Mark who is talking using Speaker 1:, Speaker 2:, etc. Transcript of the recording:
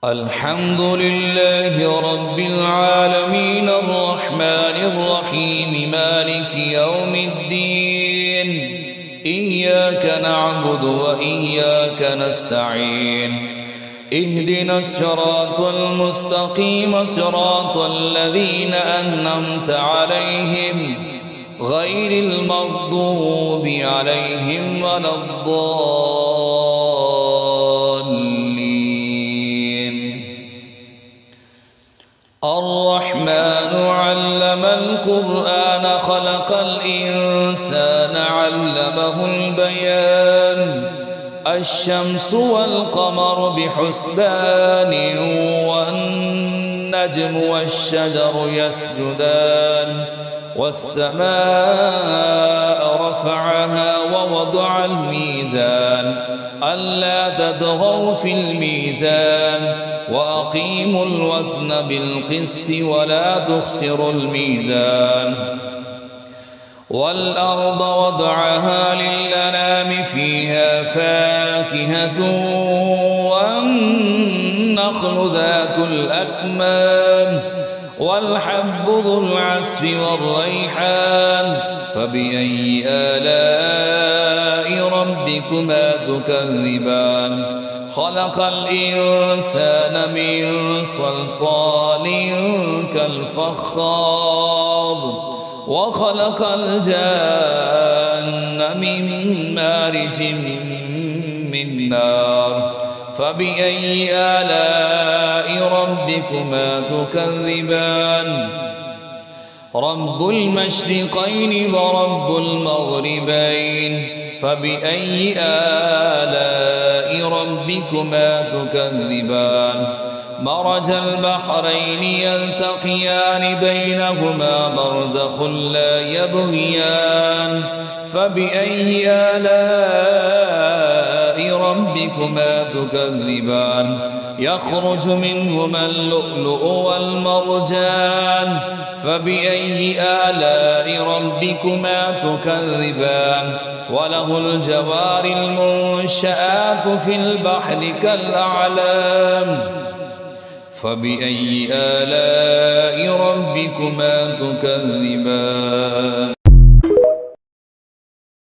Speaker 1: الحمد لله رب العالمين الرحمن الرحيم مالك يوم الدين إياك نعبد وإياك نستعين اهدنا الصراط المستقيم صراط الذين أنعمت عليهم غير المغضوب عليهم ولا الرحمن علم القرآن خلق الإنسان علمه البيان الشمس والقمر بحسبان والنجم والشجر يسجدان والسماء رفعها ووضع الميزان ألا تطغوا في الميزان وأقيموا الوزن بالقسط ولا تخسروا الميزان والأرض وضعها للأنام فيها فاكهة والنخل ذات الأكمام والحب ذو العصف والريحان فبأي آلاء ربكما تكذبان خلق الإنسان من صلصال كالفخار وخلق الجان من مارج من نار فبأي آلاء ربكما تكذبان رب المشرقين ورب المغربين فبأي آلاء ربكما تكذبان مرج البحرين يلتقيان بينهما برزخ لا يبغيان فبأي آلاء ربكما تكذبان يخرج منهما اللؤلؤ والمرجان فبأي آلاء ربكما تكذبان وله الجوار المنشآت في البحر كالأعلام فبأي آلاء ربكما تكذبان